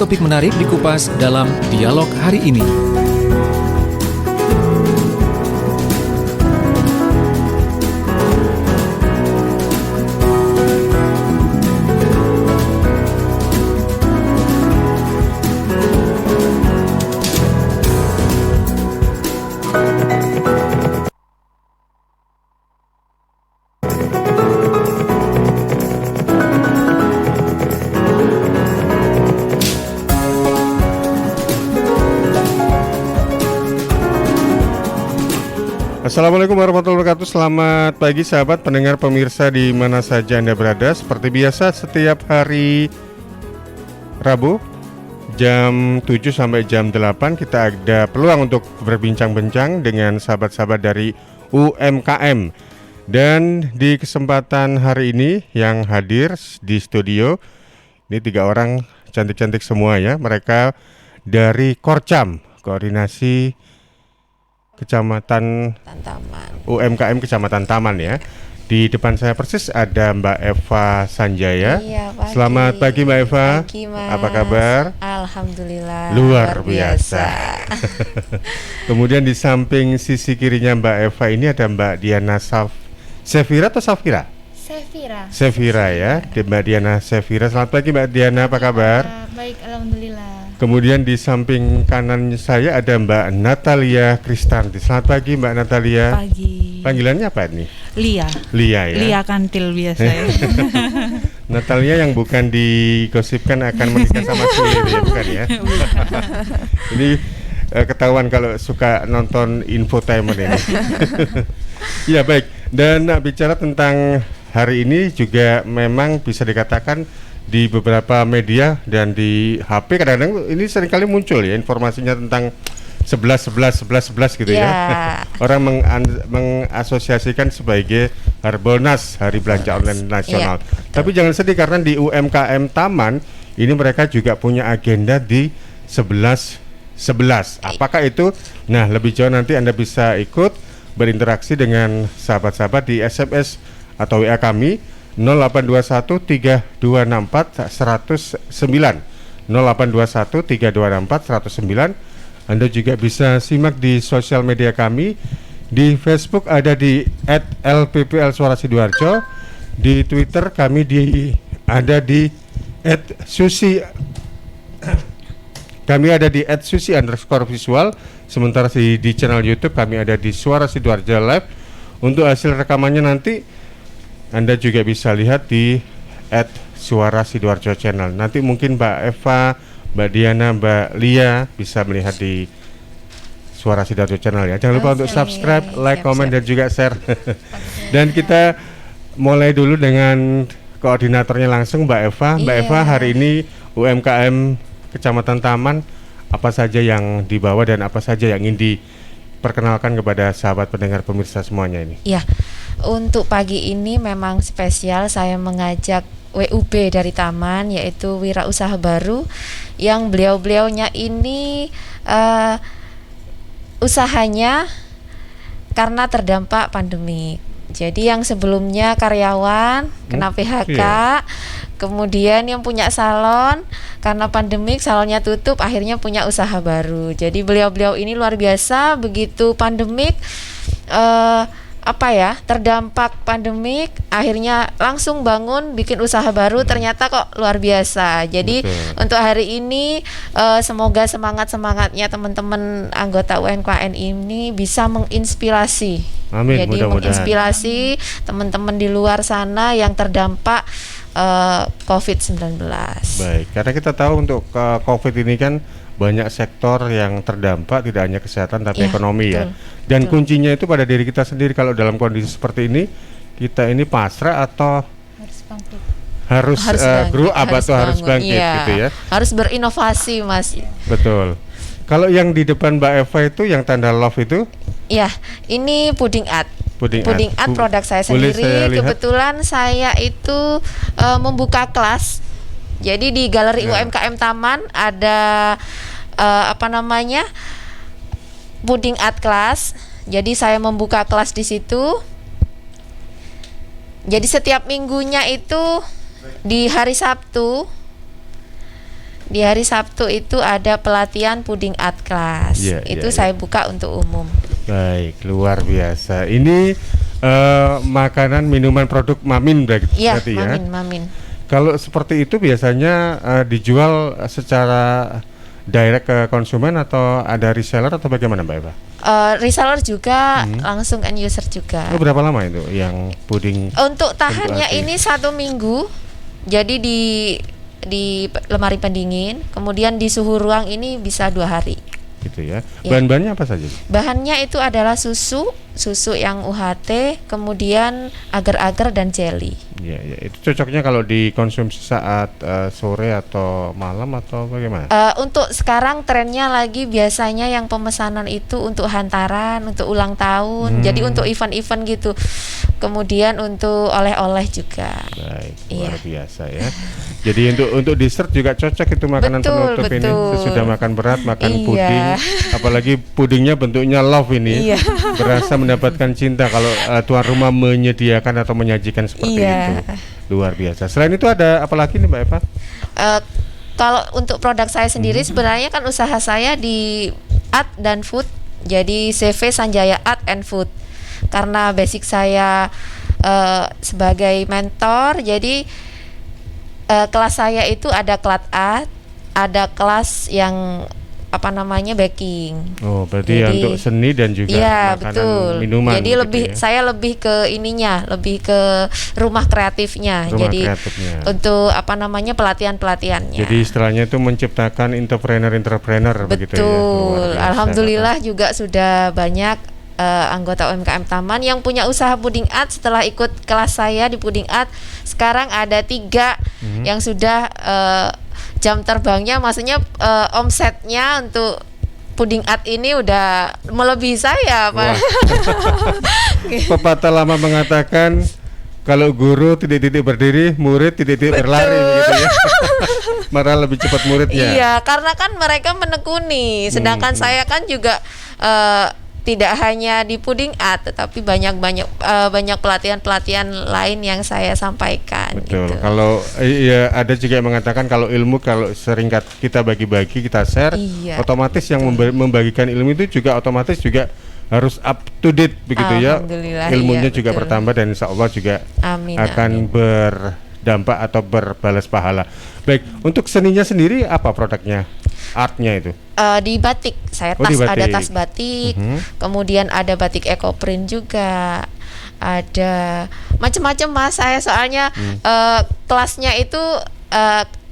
topik menarik dikupas dalam dialog hari ini. Assalamualaikum warahmatullahi wabarakatuh. Selamat pagi sahabat pendengar pemirsa di mana saja Anda berada. Seperti biasa setiap hari Rabu jam 7 sampai jam 8 kita ada peluang untuk berbincang-bincang dengan sahabat-sahabat dari UMKM. Dan di kesempatan hari ini yang hadir di studio ini 3 orang cantik-cantik semua ya. Mereka dari Korcam, Koordinasi Kecamatan Taman. UMKM Kecamatan Taman ya. Di depan saya persis ada Mbak Eva Sanjaya. Iya, pagi. Selamat pagi Mbak Eva. Pagi, Mas. Apa kabar? Alhamdulillah. Luar biasa. Kemudian di samping sisi kirinya Mbak Eva ini ada Mbak Diana Sefira atau Safira? Sefira ya. Mbak Diana Sefira. Selamat pagi Mbak Diana, apa kabar? Baik, alhamdulillah. Kemudian di samping kanan saya ada Mbak Natalia Kristanti. Selamat pagi Mbak Natalia. Pagi. Panggilannya apa ini? Lia. Lia ya. Lia Kantil biasa ya. Natalia yang bukan digosipkan akan menikah sama Sule ya, bukan ya? Ini ketahuan kalau suka nonton infotainment ini. Ya baik. Dan bicara tentang hari ini juga memang bisa dikatakan di beberapa media dan di HP kadang-kadang ini seringkali muncul ya informasinya tentang 11 gitu ya. Orang mengasosiasikan sebagai Harbolnas, Hari Belanja Online Nasional. Tapi jangan sedih karena di UMKM Taman ini mereka juga punya agenda di 11. Apakah itu? Nah, lebih jauh nanti Anda bisa ikut berinteraksi dengan sahabat-sahabat di SMS atau WA kami 0821 3264 109 0821 3264 109. Anda juga bisa simak di sosial media kami. Di Facebook ada di @lppl Suara Sidoarjo. Di Twitter kami ada di @susi. Kami ada di @susi_visual. Sementara di channel YouTube kami ada di Suara Sidoarjo Live. Untuk hasil rekamannya nanti Anda juga bisa lihat di @Suara Sidoarjo Channel. Nanti mungkin Mbak Eva, Mbak Diana, Mbak Lia bisa melihat di Suara Sidoarjo Channel ya. Jangan lupa untuk subscribe, like, komen dan juga share. Dan kita mulai dulu dengan koordinatornya langsung Mbak Eva. Mbak Eva, hari ini UMKM Kecamatan Taman apa saja yang dibawa dan apa saja yang ingin diperkenalkan kepada sahabat pendengar pemirsa semuanya ini? Iya. Untuk pagi ini memang spesial, saya mengajak WUB dari Taman, yaitu Wirausaha Baru, yang beliau-beliaunya ini usahanya karena terdampak pandemi. Jadi yang sebelumnya karyawan kena PHK, kemudian yang punya salon karena pandemik salonnya tutup, akhirnya punya usaha baru. Jadi beliau-beliau ini luar biasa, begitu pandemik terdampak pandemik, akhirnya langsung bangun bikin usaha baru, ternyata kok luar biasa. Jadi untuk hari ini semoga semangatnya teman-teman anggota UMKM ini bisa menginspirasi. Amin. Jadi menginspirasi teman-teman di luar sana yang terdampak COVID-19. Baik, karena kita tahu untuk COVID ini kan banyak sektor yang terdampak, tidak hanya kesehatan tapi ekonomi ya. Dan kuncinya itu pada diri kita sendiri. Kalau dalam kondisi seperti ini, kita ini pasrah atau harus grow up atau harus bangkit gitu ya. Harus berinovasi, Mas. Betul. Kalau yang di depan Mbak Eva itu yang tanda love itu? Ya, ini puding art. Puding art produk saya sendiri. Kebetulan saya itu membuka kelas. Jadi di Galeri UMKM Taman ada puding art class. Jadi saya membuka kelas di situ. Jadi setiap minggunya itu di hari Sabtu di hari Sabtu itu ada pelatihan puding art class. Iya, Itu iya, saya iya. buka untuk umum. Baik, luar biasa. Ini makanan, minuman, produk Mamin Iya, berarti ya. mamin. Kalau seperti itu biasanya dijual secara direct ke konsumen atau ada reseller atau bagaimana Mbak Eva? Reseller juga, langsung end user juga. Oh, berapa lama itu yang puding? Untuk tahannya hati. ini 1 minggu. Jadi di lemari pendingin, kemudian di suhu ruang ini bisa 2 hari. Gitu ya. Ya. Bahan-bahannya apa saja? Bahannya itu adalah susu yang UHT, kemudian agar-agar dan jelly. Ya, ya. Itu cocoknya kalau dikonsumsi saat sore atau malam atau bagaimana? Untuk sekarang trennya lagi biasanya yang pemesanan itu untuk hantaran, untuk ulang tahun, jadi untuk event-event gitu. Kemudian untuk oleh-oleh juga. Baik, Iya. luar biasa ya. Jadi untuk dessert juga cocok itu makanan Betul, penutup ini. betul. Sesudah makan berat, makan Iya. puding, apalagi pudingnya bentuknya love ini. Iya. Berasa mendapatkan cinta kalau tuan rumah menyediakan atau menyajikan seperti Iya. itu. Luar biasa. Selain itu ada apa lagi nih Mbak Eva? Kalau untuk produk saya sendiri sebenarnya kan usaha saya di art dan food. Jadi CV Sanjaya Art and Food. Karena basic saya sebagai mentor, jadi kelas saya itu ada kelas art, ada kelas yang baking. Oh, berarti ya Jadi- untuk seni dan juga Iya, makanan betul. minuman. Jadi begitu ya. saya lebih ke ininya, lebih ke rumah kreatifnya. Rumah Jadi kreatifnya. untuk pelatihannya. Jadi istilahnya itu menciptakan entrepreneur begitu ya. Luar Betul. biasa, Alhamdulillah juga sudah banyak anggota UMKM Taman yang punya usaha puding art. Setelah ikut kelas saya di puding art, sekarang ada 3 yang sudah jam terbangnya, maksudnya omsetnya untuk puding art ini udah melebihi saya, Pak. Wah. Pepatah lama mengatakan kalau guru titik-titik berdiri, murid titik-titik berlari begitu ya. Malah lebih cepat muridnya. Iya, karena kan mereka menekuni, sedangkan saya kan juga tidak hanya di puding art, tetapi banyak pelatihan lain yang saya sampaikan. Betul. Gitu. Kalau ya ada juga yang mengatakan kalau ilmu kalau sering kita bagi-bagi, kita share, Iya, otomatis yang membagikan ilmu itu juga otomatis juga harus up to date begitu ya. Alhamdulillah, Ilmunya iya, juga betul. bertambah dan insya Allah juga Amin. akan amin. berdampak atau berbalas pahala. Baik, untuk seninya sendiri apa produknya? Artnya itu? Di batik, saya Oh, di ada batik. tas batik, Mhm. kemudian ada batik ekoprint juga, ada macam-macam Mas. Saya soalnya kelasnya itu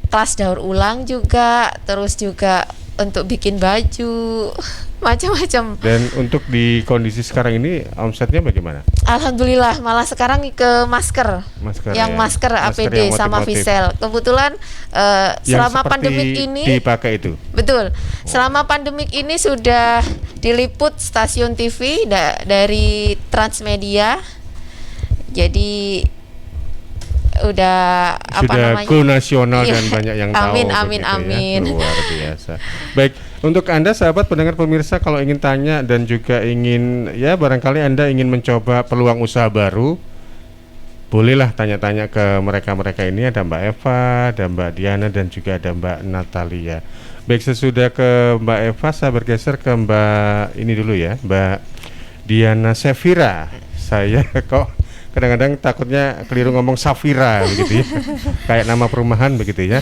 kelas daur ulang juga, terus juga untuk bikin baju, macam-macam. Dan untuk di kondisi sekarang ini omsetnya bagaimana? Alhamdulillah, malah sekarang ke masker, Masker yang ya. masker Masker APD yang sama motif-motif. Visel. Kebetulan Yang selama seperti pandemik ini dipakai itu. betul. Selama pandemik ini sudah diliput stasiun TV dari Transmedia. Jadi udah Sudah go nasional dan Iya. banyak yang tahu. Amin, begitu amin. Ya. Luar biasa. Baik, untuk Anda sahabat pendengar pemirsa kalau ingin tanya dan juga ingin ya barangkali Anda ingin mencoba peluang usaha baru, bolehlah tanya-tanya ke mereka-mereka ini. Ada Mbak Eva, ada Mbak Diana dan juga ada Mbak Natalia. Baik, sesudah ke Mbak Eva saya bergeser ke Mbak ini dulu ya, Mbak Diana Sefira. Saya kok kadang-kadang takutnya keliru ngomong Safira begitu ya. Kayak nama perumahan begitu ya.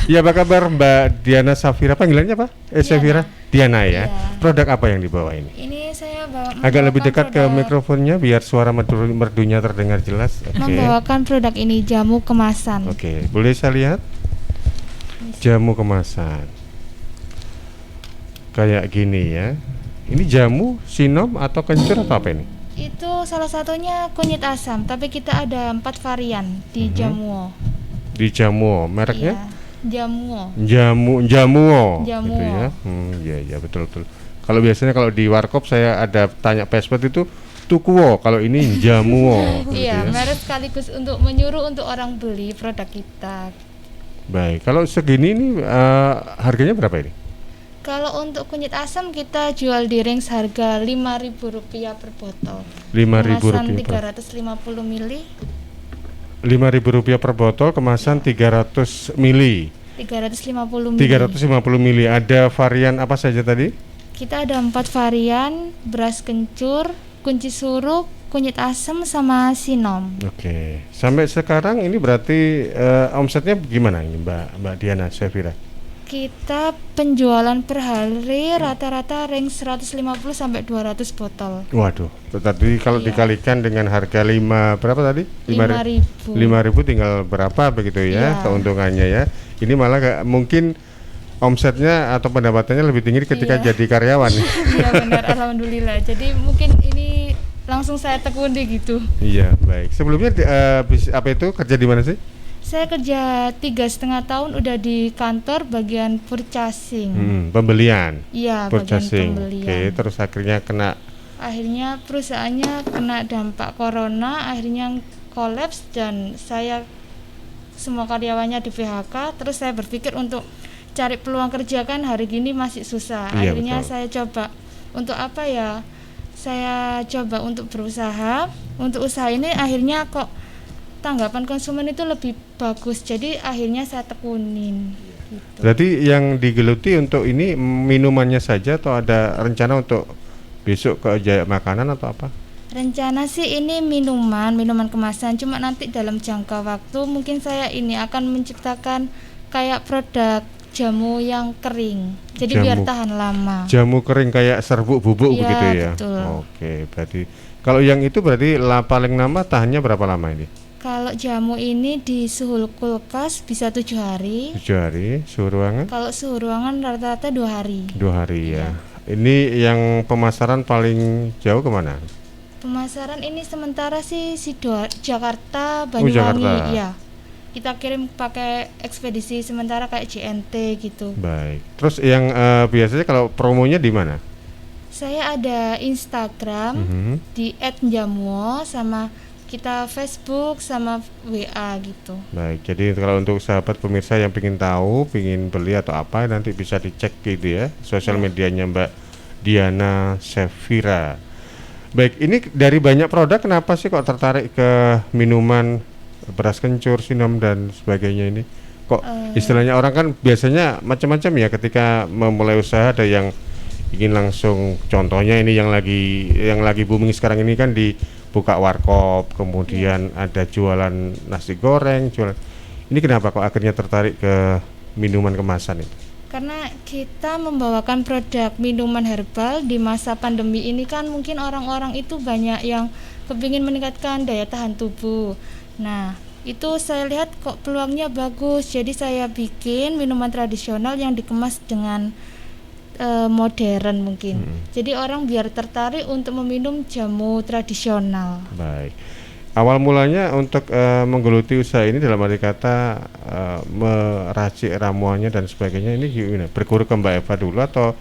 Ya, apa kabar Mbak Diana Safira? Panggilannya apa? Safira? Diana ya. Iya. Produk apa yang dibawa ini? Ini saya bawa Agak lebih dekat ke produk- mikrofonnya biar suara merdunya terdengar jelas. Oke. Membawakan produk ini jamu kemasan. Oke, boleh saya lihat? Jamu kemasan. Kayak gini ya. Ini jamu, sinom atau kencur atau apa ini? Itu salah satunya kunyit asam, tapi kita ada 4 varian di jamuo. Di jamu, mereknya? Iya, jamuo. Jamuo Jamuo. gitu ya. Iya betul. Kalau biasanya kalau di warkop saya ada tanya password itu Tukuo, kalau ini Jamuo gitu Iya, ya. merek sekaligus untuk menyuruh untuk orang beli produk kita. Baik, kalau segini ini harganya berapa ini? Kalau untuk kunyit asam kita jual di range harga Rp5.000 per botol. Rp5.000 Kemasan per 350 ml. Rp5.000 per botol kemasan 300 mili. 350 ml. 350 mili. Ada varian apa saja tadi? Kita ada 4 varian, beras kencur, kunci suruh, kunyit asam, sama sinom. Oke. Sampai sekarang ini berarti omsetnya gimana ini Mbak Diana Safira? Kita penjualan per hari rata-rata range 150 sampai 200 botol. Waduh, tadi kalau Iya. dikalikan dengan harga berapa tadi? 5.000. 5.000 tinggal berapa begitu ya Iya. keuntungannya ya. Ini malah mungkin omsetnya atau pendapatannya lebih tinggi ketika Iya. jadi karyawan. Iya benar, alhamdulillah. Jadi mungkin ini langsung saya tekuni gitu. Iya, baik. Sebelumnya apa itu kerja di mana sih? Saya kerja 3,5 tahun udah di kantor bagian purchasing. Pembelian. Iya, bagian Purchasing. pembelian. Oke, terus akhirnya kena Akhirnya perusahaannya kena dampak corona, akhirnya kolaps dan saya semua karyawannya di PHK. Terus saya berpikir untuk cari peluang kerja, kan hari gini masih susah. Iya, Akhirnya betul. saya coba untuk apa ya? Saya coba untuk berusaha. Untuk usaha ini akhirnya kok tanggapan konsumen itu lebih bagus. Jadi akhirnya saya tekunin. Gitu. Berarti yang digeluti untuk ini minumannya saja atau ada rencana untuk besok ke Jaya Makanan atau apa? Rencana sih ini minuman kemasan. Cuma nanti dalam jangka waktu mungkin saya ini akan menciptakan kayak produk jamu yang kering. Jadi biar Jamu. tahan lama. Jamu kering kayak serbuk bubuk Iya, begitu ya? betul. Oke, berarti kalau yang itu berarti paling lama tahannya berapa lama ini? Kalau jamu ini di suhu kulkas bisa 7 hari. 7 hari, suhu ruangan? Kalau suhu ruangan rata-rata 2 hari. 2 hari ya. Iya. Ini yang pemasaran paling jauh kemana? Pemasaran ini sementara sih Jakarta, Jakarta. Banyuwangi, ya. Kita kirim pakai ekspedisi sementara kayak JNT gitu. Baik. Terus yang biasanya kalau promonya di mana? Saya ada Instagram Mhm. di @jamuo, sama kita Facebook sama WA gitu. Baik, jadi kalau untuk sahabat pemirsa yang ingin tahu, ingin beli atau apa, nanti bisa dicek gitu ya, sosial medianya Mbak Diana Safira. Baik, ini dari banyak produk, kenapa sih kok tertarik ke minuman beras kencur, sinom dan sebagainya ini? Kok istilahnya orang kan biasanya macam-macam ya ketika memulai usaha, ada yang ingin langsung, contohnya ini yang lagi booming sekarang ini kan buka warkop, kemudian ada jualan nasi goreng, ini kenapa kok akhirnya tertarik ke minuman kemasan itu? Karena kita membawakan produk minuman herbal di masa pandemi ini, kan mungkin orang-orang itu banyak yang kepingin meningkatkan daya tahan tubuh. Nah, itu saya lihat kok peluangnya bagus, jadi saya bikin minuman tradisional yang dikemas dengan modern mungkin. Jadi orang biar tertarik untuk meminum jamu tradisional. Baik. Awal mulanya untuk menggeluti usaha ini dalam arti kata meracik ramuannya dan sebagainya, ini gimana? Berguru ke Mbak Eva dulu atau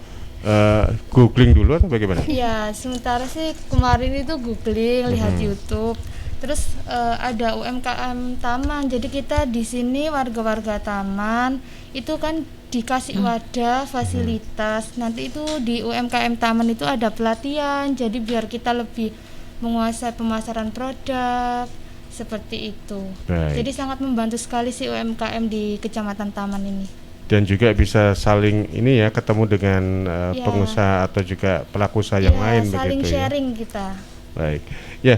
googling dulu atau bagaimana? Ya, sementara sih kemarin itu googling, lihat YouTube. Terus ada UMKM Taman. Jadi kita di sini warga-warga Taman itu kan dikasih wadah, fasilitas. Nanti itu di UMKM Taman itu ada pelatihan. Jadi biar kita lebih menguasai pemasaran produk seperti itu. Baik. Jadi sangat membantu sekali sih UMKM di Kecamatan Taman ini. Dan juga bisa saling ini ya, ketemu dengan Ya. pengusaha atau juga pelaku usaha yang lain saling begitu ya. sharing kita. Baik. Ya,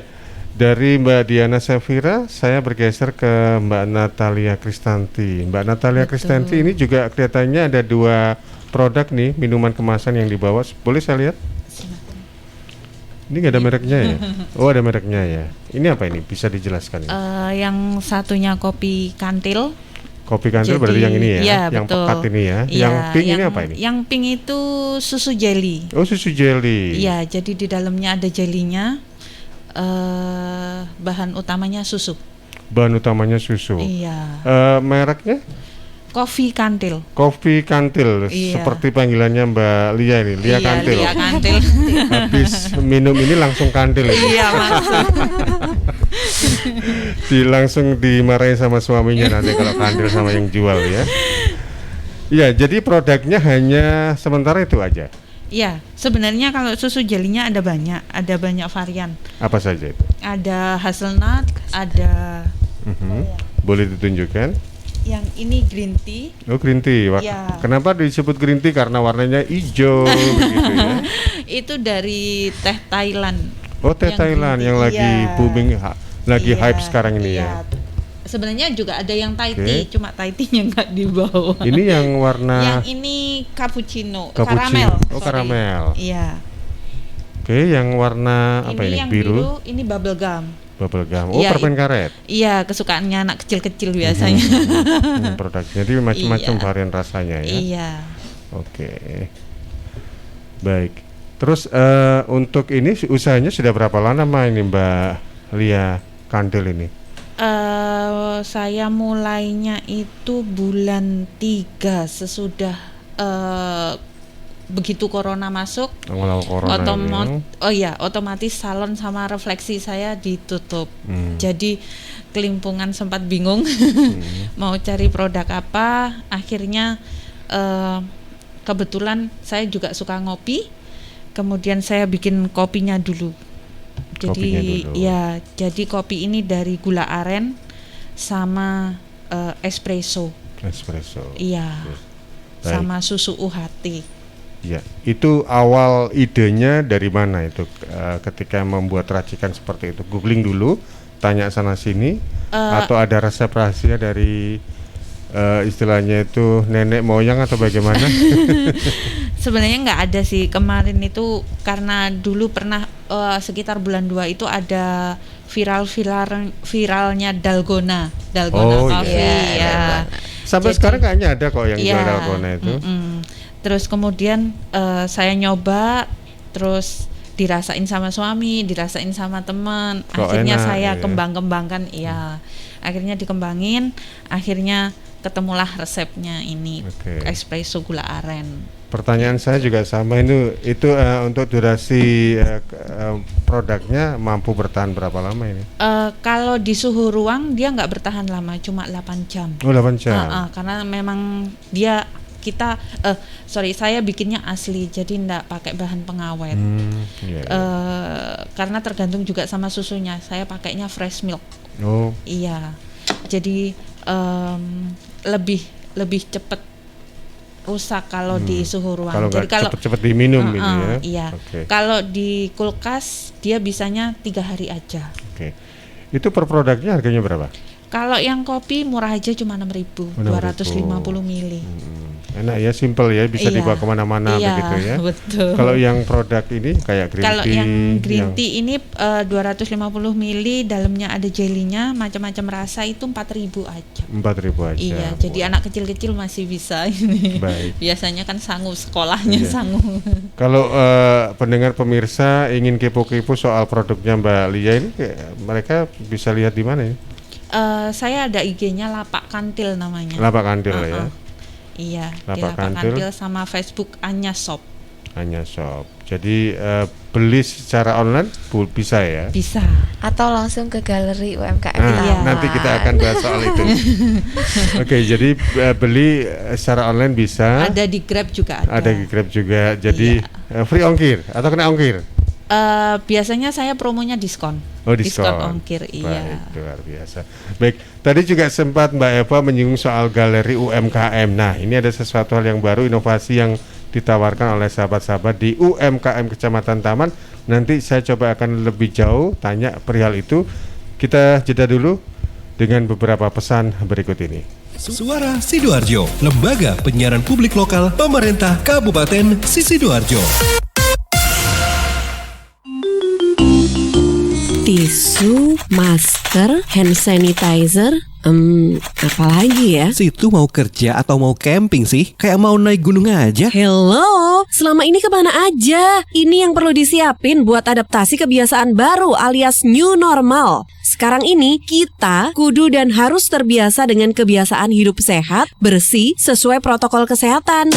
dari Mbak Diana Safira, saya bergeser ke Mbak Natalia Kristanti. Mbak Natalia Kristanti ini juga kelihatannya ada 2 produk nih, minuman kemasan yang dibawa. Boleh saya lihat? Ini nggak ada mereknya ya? Oh, ada mereknya ya. Ini apa ini? Bisa dijelaskan? Yang satunya kopi kantil. Kopi kantil berarti yang ini ya? Iya, yang betul. pekat ini ya? Iya, Yang pink ini apa ini? Yang pink itu susu jelly. Oh, susu jelly. Iya, jadi di dalamnya ada jelinya. Bahan utamanya susu. Bahan utamanya susu. Iya. Mereknya? Kopi kantil. Kopi kantil, Iya. seperti panggilannya Mbak Lia ini, Lia kantil. Lia kantil. Habis minum ini langsung kantil. Iya, langsung. Langsung dimarahin sama suaminya nanti kalau kantil sama yang jual ya. Iya, jadi produknya hanya sementara itu aja. Iya, sebenarnya kalau susu jelinya ada banyak varian. Apa saja itu? Ada hazelnut, ada Boleh ditunjukkan? Yang ini green tea. Oh, green tea. Iya. Kenapa disebut green tea? Karena warnanya hijau begitu ya. Itu dari teh Thailand. Oh, teh Yang Thailand green yang tea. lagi Iya. booming, lagi Iya, hype sekarang ini iya. ya. Sebenarnya juga ada yang Thai Oke. tea, cuma Thai tea-nya nggak dibawa. Ini yang warna Yang ini cappuccino, Cappuccino. karamel. Oh, sorry. karamel. Iya. Oke, yang warna apa ini? yang Biru, ini bubble gum. bubble gum. Oh, Iya, permen karet. Iya, kesukaannya anak kecil-kecil biasanya. Produknya jadi macam-macam Iya. varian rasanya ya. Iya. Oke. Baik. Terus untuk ini usahanya sudah berapa lama ini Mbak Lia Kandel ini? Saya mulainya itu bulan 3 sesudah begitu corona masuk. Awal corona Otomatis salon sama refleksi saya ditutup. Hmm. Jadi kelimpungan sempat bingung mau cari produk apa. Akhirnya kebetulan saya juga suka ngopi. Kemudian saya bikin kopinya dulu. Jadi jadi kopi ini dari gula aren sama espresso. Iya. Baik. Sama susu UHT. Ya, itu awal idenya dari mana itu ketika membuat racikan seperti itu? Googling dulu, tanya sana sini, atau ada resep rahasia dari istilahnya itu nenek moyang atau bagaimana? Sebenarnya nggak ada sih. Kemarin itu karena dulu pernah sekitar bulan 2 itu ada viralnya Dalgona Coffee ya. Sampai Jadi, sekarang kayaknya ada kok yang jual iya, Dalgona itu. Terus kemudian saya nyoba, terus dirasain sama suami, dirasain sama teman. Kok Akhirnya enak, saya iya. kembangkan, iya. Akhirnya dikembangin, akhirnya ketemulah resepnya ini, Oke. espresso gula aren. Pertanyaan saya juga sama itu untuk durasi produknya mampu bertahan berapa lama ini? Kalau di suhu ruang dia nggak bertahan lama, cuma 8 jam. Oh, 8 jam. Karena memang saya bikinnya asli, jadi nggak pakai bahan pengawet. Iya. Karena tergantung juga sama susunya. Saya pakainya fresh milk. Oh, Iya. Jadi lebih cepat rusak kalau di suhu ruang. kalau Jadi nggak cepet-cepet diminum ini ya. Iya. Oke. Kalau di kulkas dia bisanya 3 hari aja. Oke. Itu per produknya harganya berapa? Kalau yang kopi murah aja cuma 6.000, 250 mili. Enak ya, simple ya, bisa Iya. dibawa kemana-mana Iya, begitu ya. betul. Kalau yang produk ini kayak green Kalau tea, yang green tea ini 250 mili, dalamnya ada jelinya, macam-macam rasa, itu 4.000 aja. 4.000 aja. Iya, jadi anak kecil-kecil masih bisa ini. Baik. Biasanya kan sangu sekolahnya Iya. sangu. Kalau pendengar pemirsa ingin kepo-kepo soal produknya Mbak Lia ini, mereka bisa lihat di mana ya? Saya ada IG-nya Lapak Kantil namanya. Lapak Kandil ya. Iya, di Lapak Lapak Kantil. Kantil sama Facebook Anya Shop. Hanya shop. Jadi beli secara online bisa ya. Bisa. Atau langsung ke galeri UMKM Nah, Iya. nanti kita akan bahas soal itu. Oke, jadi beli secara online bisa. Ada di Grab juga ada. Ada di Grab juga. Jadi free ongkir atau kena ongkir? Biasanya saya promonya diskon. Oh, diskon. ongkir, iya. Baik, luar biasa. Baik, tadi juga sempat Mbak Eva menyinggung soal galeri UMKM. Nah, ini ada sesuatu hal yang baru, inovasi yang ditawarkan oleh sahabat-sahabat di UMKM Kecamatan Taman. Nanti saya coba akan lebih jauh tanya perihal itu. Kita jeda dulu dengan beberapa pesan berikut ini. Suara Sidoarjo, Lembaga Penyiaran Publik Lokal Pemerintah Kabupaten Sidoarjo. Tisu, masker, hand sanitizer, apalagi ya? Situ mau kerja atau mau camping sih? Kayak mau naik gunung aja. Hello, selama ini kemana aja? Ini yang perlu disiapin buat adaptasi kebiasaan baru alias new normal. Sekarang ini kita kudu dan harus terbiasa dengan kebiasaan hidup sehat, bersih, sesuai protokol kesehatan.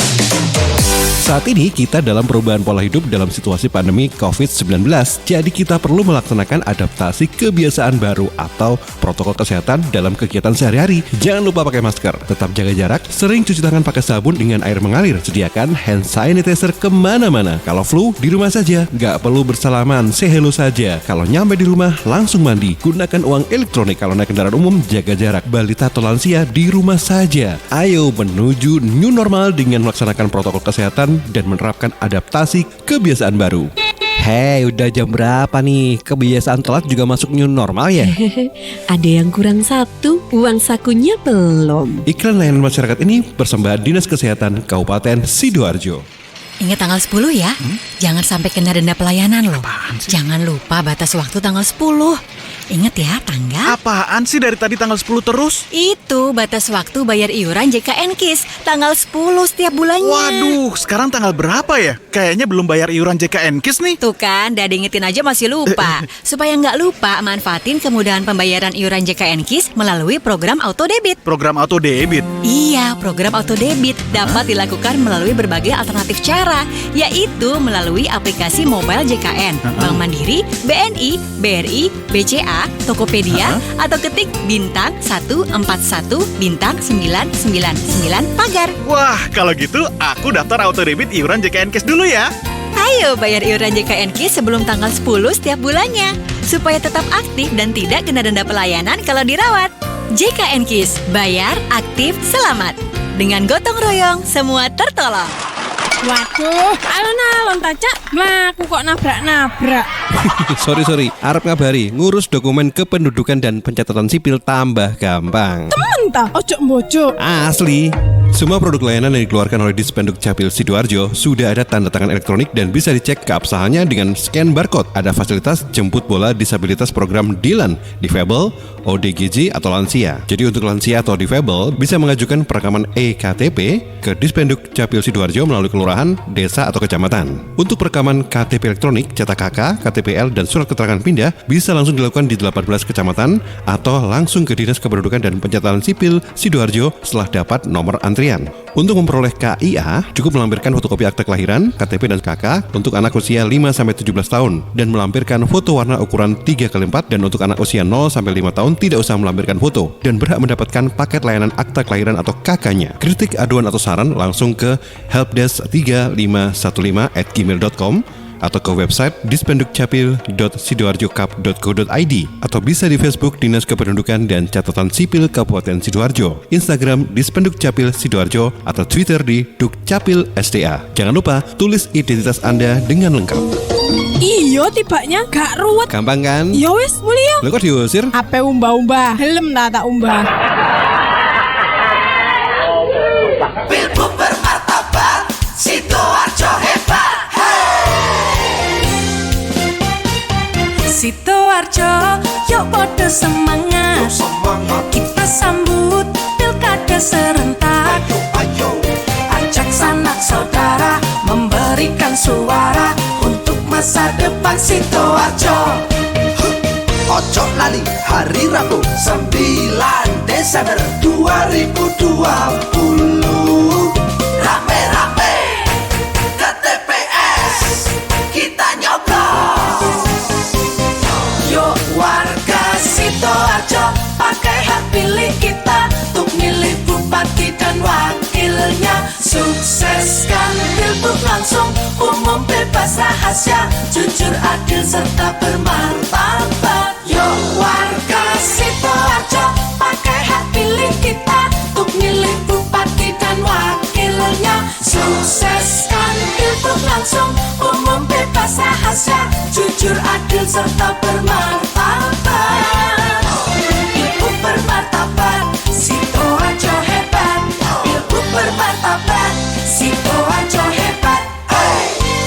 Saat ini kita dalam perubahan pola hidup dalam situasi pandemi COVID-19. Jadi kita perlu melaksanakan adaptasi kebiasaan baru atau protokol kesehatan dalam kegiatan sehari-hari. Jangan lupa pakai masker, tetap jaga jarak, sering cuci tangan pakai sabun dengan air mengalir. Sediakan hand sanitizer kemana-mana. Kalau flu, di rumah saja. Nggak perlu bersalaman, say hello saja. Kalau nyampe di rumah, langsung mandi. Gunakan Gunakan uang elektronik kalau naik kendaraan umum, jaga jarak. Balita atau lansia di rumah saja. Ayo menuju new normal dengan melaksanakan protokol kesehatan dan menerapkan adaptasi kebiasaan baru. Hei, udah jam berapa nih? Kebiasaan telat juga masuk new normal ya? Ada yang kurang satu, uang sakunya belum. Iklan layanan masyarakat ini persembahan Dinas Kesehatan Kabupaten Sidoarjo. Ingat tanggal 10 ya, jangan sampai kena denda pelayanan loh. Jangan lupa batas waktu tanggal 10. Ingat ya tanggal. Apaan sih dari tadi tanggal 10 terus? Itu batas waktu bayar iuran JKN KIS tanggal 10 setiap bulannya. Waduh, sekarang tanggal berapa ya? Kayaknya belum bayar iuran JKN KIS nih. Tuh kan, udah diingetin aja masih lupa. Supaya nggak lupa, manfaatin kemudahan pembayaran iuran JKN KIS melalui program auto debit. Program auto debit? Iya, program auto debit dapat dilakukan melalui berbagai alternatif cara, yaitu melalui aplikasi mobile JKN, Bank Mandiri, BNI, BRI, BCA, Tokopedia, atau ketik bintang 141 bintang 999 pagar. Wah, kalau gitu aku daftar auto debit iuran JKN KIS dulu ya. Ayo bayar iuran JKN KIS sebelum tanggal 10 setiap bulannya, supaya tetap aktif dan tidak kena denda pelayanan kalau dirawat. JKN KIS, bayar, aktif, selamat. Dengan gotong royong, semua tertolong. Waduh, alon-alon Cak, mlaku kok nabrak-nabrak. Sorry, arep ngabari, ngurus dokumen kependudukan dan pencatatan sipil tambah gampang. Temen ta, ojo mbojo. Asli. Semua produk layanan yang dikeluarkan oleh Dispenduk Capil Sidoarjo sudah ada tanda tangan elektronik dan bisa dicek keabsahannya dengan scan barcode. Ada fasilitas jemput bola disabilitas program DILAN, Difabel, ODGJ atau lansia. Jadi untuk lansia atau difabel bisa mengajukan perekaman EKTP ke Dispenduk Capil Sidoarjo melalui kelurahan, desa atau kecamatan. Untuk perekaman KTP elektronik, cetak KK, KTPL dan surat keterangan pindah bisa langsung dilakukan di 18 kecamatan atau langsung ke Dinas Kependudukan dan Pencatatan Sipil Sidoarjo setelah dapat nomor antrian. Untuk memperoleh KIA, cukup melampirkan fotokopi akte kelahiran, KTP dan KK untuk anak usia 5-17 tahun dan melampirkan foto warna ukuran 3x4 dan untuk anak usia 0-5 tahun tidak usah melampirkan foto dan berhak mendapatkan paket layanan akte kelahiran atau KK-nya. Kritik, aduan atau saran langsung ke helpdesk3515@gmail.com atau ke website dispendukcapil.sidoarjokap.go.id atau bisa di Facebook Dinas Kependudukan dan Catatan Sipil Kabupaten Sidoarjo, Instagram Dispenduk Capil Sidoarjo atau Twitter di Dukcapil SDA. Jangan lupa tulis identitas Anda dengan lengkap. Iyo tibanya gak ruwet. Gampang kan? Ya wis, mulya. Lo kok diusir? Ape umbah-umbah, helm tak umbah. Pilbub bermartabat, Sidoarjo hebat. Sidoarjo, yuk podo semangat. Kita sambut pilkada serentak. Ajak sanak saudara memberikan suara untuk masa depan Sidoarjo. Ojo lali hari Rabu 9 Desember 2020. Rame-rame ke TPS kita nyoblos. Yuk warga Sidoarjo, pakai hak pilih kita untuk milih bupati dan wakilnya. Sukseskan pilbub langsung, umum bebas rahasia, jujur adil serta bermartabat. Yuk warga Sidoarjo, pakai hak pilih kita untuk milih bupati dan wakilnya. Sukseskan pilbub langsung, umum bebas rahasia, jujur adil serta bermartabat. Pilbub bermartabat, Sidoarjo hebat. Pilbub bermartabat, Sidoarjo hebat. Hey!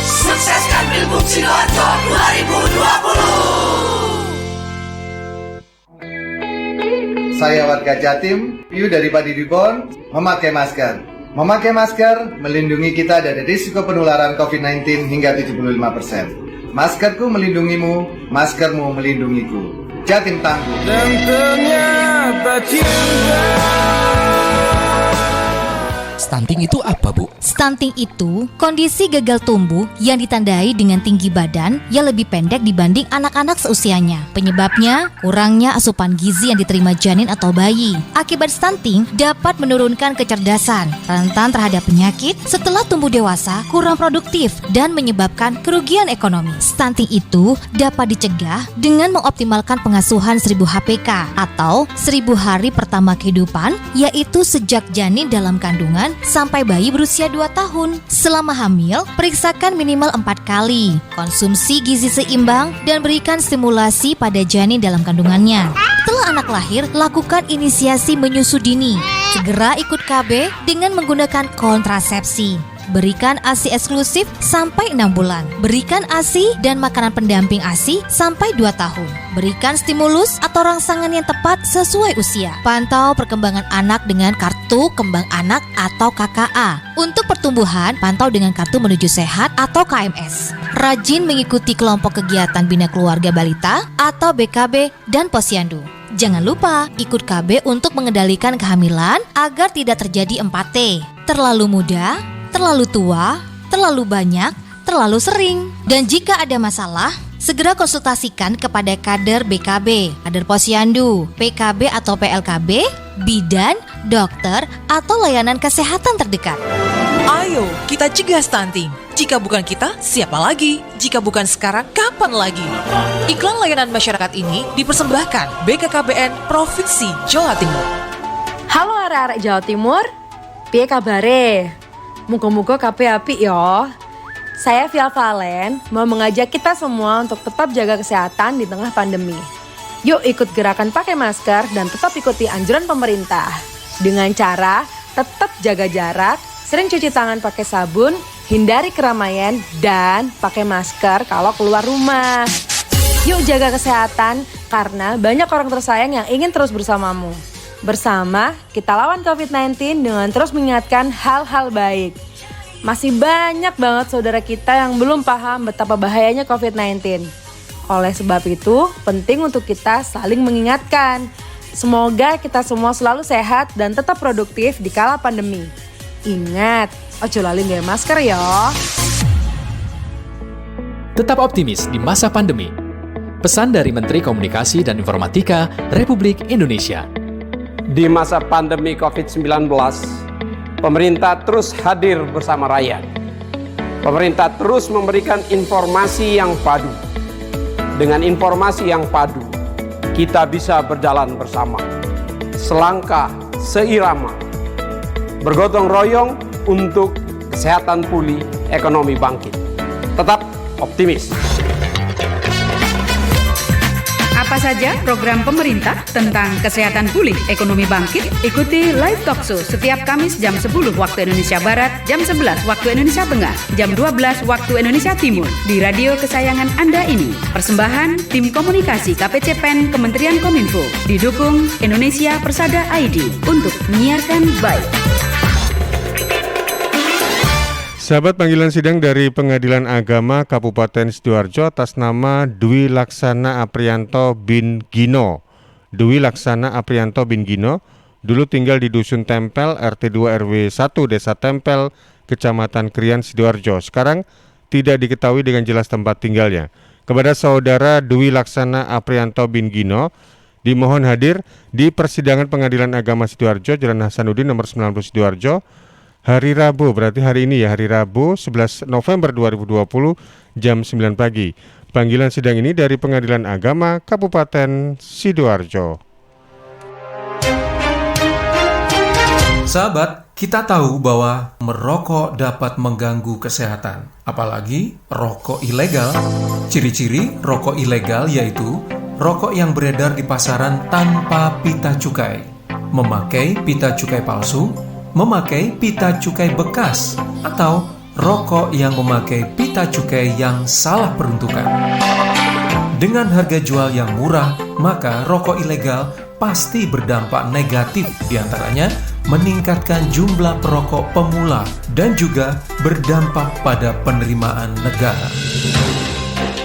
Sukseskan pilbub Sidoarjo 2020. Saya warga Jatim, Piu dari Padi Dibon, memakai masker. Memakai masker melindungi kita dari risiko penularan COVID-19 hingga 75%. Maskerku melindungimu, maskermu melindungiku. Jatim tangguh. Dan ternyata cinta. Stunting itu apa, Bu? Stunting itu kondisi gagal tumbuh yang ditandai dengan tinggi badan yang lebih pendek dibanding anak-anak seusianya. Penyebabnya kurangnya asupan gizi yang diterima janin atau bayi. Akibat stunting dapat menurunkan kecerdasan, rentan terhadap penyakit, setelah tumbuh dewasa kurang produktif dan menyebabkan kerugian ekonomi. Stunting itu dapat dicegah dengan mengoptimalkan pengasuhan 1000 HPK atau 1000 hari pertama kehidupan, yaitu sejak janin dalam kandungan sampai bayi berusia 2 tahun. Selama hamil, periksakan minimal 4 kali, konsumsi gizi seimbang, dan berikan stimulasi pada janin dalam kandungannya. Setelah anak lahir, lakukan inisiasi menyusu dini. Segera ikut KB dengan menggunakan kontrasepsi. Berikan ASI eksklusif sampai 6 bulan. Berikan ASI dan makanan pendamping ASI sampai 2 tahun. Berikan stimulus atau rangsangan yang tepat sesuai usia. Pantau perkembangan anak dengan kartu kembang anak atau KKA. Untuk pertumbuhan, pantau dengan kartu menuju sehat atau KMS. Rajin mengikuti kelompok kegiatan bina keluarga balita atau BKB dan posyandu. Jangan lupa ikut KB untuk mengendalikan kehamilan agar tidak terjadi 4T. Terlalu muda, terlalu tua, terlalu banyak, terlalu sering. Dan jika ada masalah, segera konsultasikan kepada kader BKB, kader posyandu, PKB atau PLKB, bidan, dokter, atau layanan kesehatan terdekat. Ayo, kita cegah stunting. Jika bukan kita, siapa lagi? Jika bukan sekarang, kapan lagi? Iklan layanan masyarakat ini dipersembahkan BKKBN Provinsi Jawa Timur. Halo arek-arek Jawa Timur, piye kabare? Muga-muga kabeh apik yo. Saya Via Valen mau mengajak kita semua untuk tetap jaga kesehatan di tengah pandemi. Yuk ikut gerakan pakai masker dan tetap ikuti anjuran pemerintah. Dengan cara tetap jaga jarak, sering cuci tangan pakai sabun, hindari keramaian, dan pakai masker kalau keluar rumah. Yuk jaga kesehatan karena banyak orang tersayang yang ingin terus bersamamu. Bersama, kita lawan COVID-19 dengan terus mengingatkan hal-hal baik. Masih banyak banget saudara kita yang belum paham betapa bahayanya COVID-19. Oleh sebab itu, penting untuk kita saling mengingatkan. Semoga kita semua selalu sehat dan tetap produktif di kala pandemi. Ingat, ojo lali nggawe masker ya. Tetap optimis di masa pandemi. Pesan dari Menteri Komunikasi dan Informatika Republik Indonesia. Di masa pandemi COVID-19, pemerintah terus hadir bersama rakyat. Pemerintah terus memberikan informasi yang padu. Dengan informasi yang padu, kita bisa berjalan bersama, selangkah, seirama, bergotong royong untuk kesehatan pulih, ekonomi bangkit. Tetap optimis. Apa saja program pemerintah tentang kesehatan pulih, ekonomi bangkit? Ikuti Live Talk Show setiap Kamis jam 10 waktu Indonesia Barat, jam 11 waktu Indonesia Tengah, jam 12 waktu Indonesia Timur di radio kesayangan Anda ini. Persembahan Tim Komunikasi KPCPEN Kementerian Kominfo, didukung Indonesia Persada ID untuk menyiarkan baik. Sahabat, panggilan sidang dari Pengadilan Agama Kabupaten Sidoarjo atas nama Dwi Laksana Aprianto bin Gino. Dwi Laksana Aprianto bin Gino dulu tinggal di Dusun Tempel, RT 2 RW 1 Desa Tempel, Kecamatan Krian, Sidoarjo. Sekarang tidak diketahui dengan jelas tempat tinggalnya. Kepada saudara Dwi Laksana Aprianto bin Gino, dimohon hadir di persidangan Pengadilan Agama Sidoarjo, Jalan Hasanuddin nomor 90 Sidoarjo, hari Rabu, berarti hari ini ya, hari Rabu 11 November 2020 jam 9 pagi. Panggilan sidang ini dari Pengadilan Agama Kabupaten Sidoarjo. Sahabat, kita tahu bahwa merokok dapat mengganggu kesehatan, apalagi rokok ilegal. Ciri-ciri rokok ilegal yaitu rokok yang beredar di pasaran tanpa pita cukai, memakai pita cukai palsu, memakai pita cukai bekas, atau rokok yang memakai pita cukai yang salah peruntukan. Dengan harga jual yang murah, maka rokok ilegal pasti berdampak negatif, diantaranya meningkatkan jumlah perokok pemula dan juga berdampak pada penerimaan negara.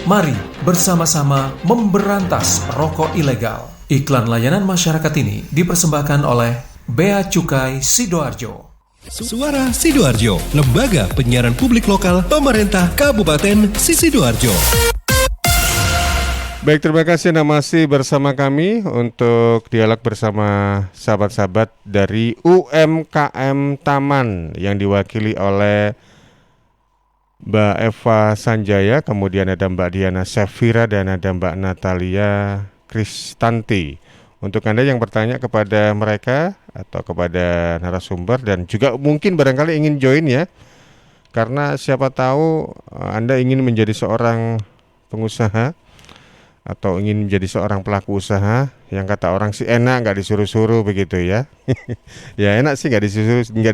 Mari bersama-sama memberantas rokok ilegal. Iklan layanan masyarakat ini dipersembahkan oleh Bea Cukai Sidoarjo. Suara Sidoarjo, Lembaga Penyiaran Publik Lokal Pemerintah Kabupaten Sidoarjo. Baik, terima kasih Anda masih bersama kami untuk dialog bersama sahabat-sahabat dari UMKM Taman yang diwakili oleh Mbak Eva Sanjaya, kemudian ada Mbak Diana Sefira dan ada Mbak Natalia Kristanti. Untuk Anda yang bertanya kepada mereka atau kepada narasumber dan juga mungkin barangkali ingin join ya, karena siapa tahu Anda ingin menjadi seorang pengusaha atau ingin menjadi seorang pelaku usaha yang kata orang sih enak nggak disuruh-suruh begitu ya. Ya enak sih nggak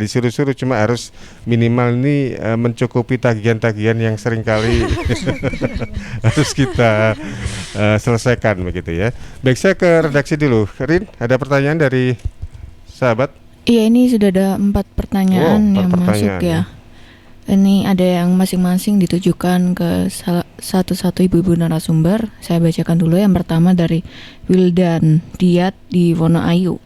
disuruh-suruh, cuma harus minimal ini mencukupi tagihan-tagihan yang seringkali harus kita selesaikan begitu ya. Baik, saya ke redaksi dulu. Rin, ada pertanyaan dari sahabat? Iya, ini sudah ada 4 pertanyaan yang masuk ya. Ini ada yang masing-masing ditujukan ke satu-satu ibu-ibu narasumber. Saya bacakan dulu. Yang pertama dari Wildan Diat di Wonoayu.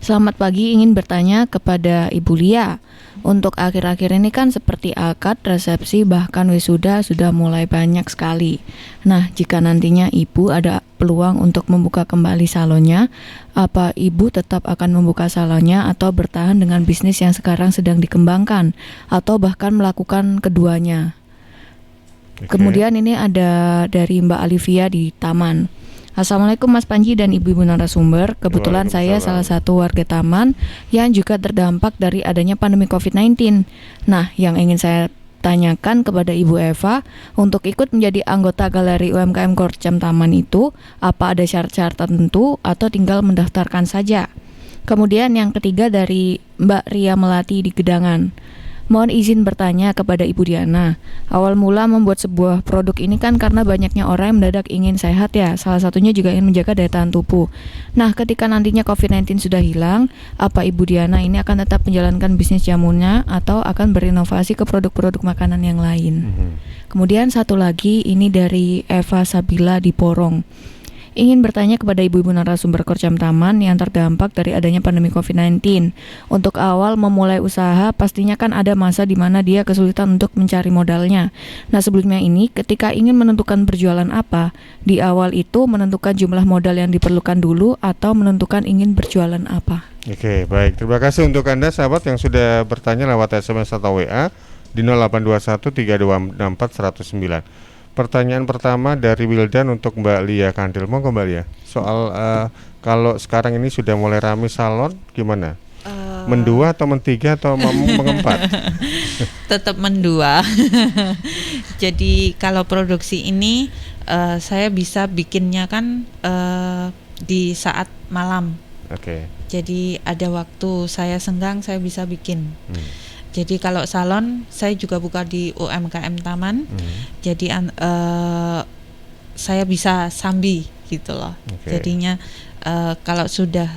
Selamat pagi, ingin bertanya kepada Ibu Lia. Untuk akhir-akhir ini kan seperti akad, resepsi, bahkan wisuda sudah mulai banyak sekali. Nah, jika nantinya Ibu ada peluang untuk membuka kembali salonnya, apa Ibu tetap akan membuka salonnya atau bertahan dengan bisnis yang sekarang sedang dikembangkan, atau bahkan melakukan keduanya? Kemudian ini ada dari Mbak Alivia di Taman. Assalamualaikum Mas Panji dan ibu-ibu narasumber. Kebetulan saya salah satu warga Taman yang juga terdampak dari adanya pandemi COVID-19. Nah, yang ingin saya tanyakan kepada Ibu Eva, untuk ikut menjadi anggota Galeri UMKM Korcam Taman itu, apa ada syarat-syarat tertentu atau tinggal mendaftarkan saja? Kemudian yang ketiga dari Mbak Ria Melati di Gedangan. Mohon izin bertanya kepada Ibu Diana. Awal mula membuat sebuah produk ini kan karena banyaknya orang yang mendadak ingin sehat ya. Salah satunya juga ingin menjaga daya tahan tubuh. Nah, ketika nantinya COVID-19 sudah hilang, apa Ibu Diana ini akan tetap menjalankan bisnis jamunya atau akan berinovasi ke produk-produk makanan yang lain? Kemudian satu lagi ini dari Eva Sabila di Porong. Ingin bertanya kepada ibu-ibu narasumber Korcam Taman yang terdampak dari adanya pandemi COVID-19. Untuk awal memulai usaha, pastinya kan ada masa di mana dia kesulitan untuk mencari modalnya. Nah, sebelumnya ini ketika ingin menentukan berjualan apa, di awal itu menentukan jumlah modal yang diperlukan dulu atau menentukan ingin berjualan apa. Oke, baik. Terima kasih untuk Anda sahabat yang sudah bertanya lewat SMS atau WA di 0821 326 109. Pertanyaan pertama dari Wildan untuk Mbak Lia Kandil. Monggo Mbak Lia. Soal kalau sekarang ini sudah mulai ramai salon, gimana? Mendua atau mentiga atau mengempat? Tetap mendua. Jadi kalau produksi ini saya bisa bikinnya kan di saat malam. Oke. Jadi ada waktu saya senggang, saya bisa bikin. Jadi kalau salon saya juga buka di UMKM Taman. Jadi saya bisa sambi gitu loh. Jadinya kalau sudah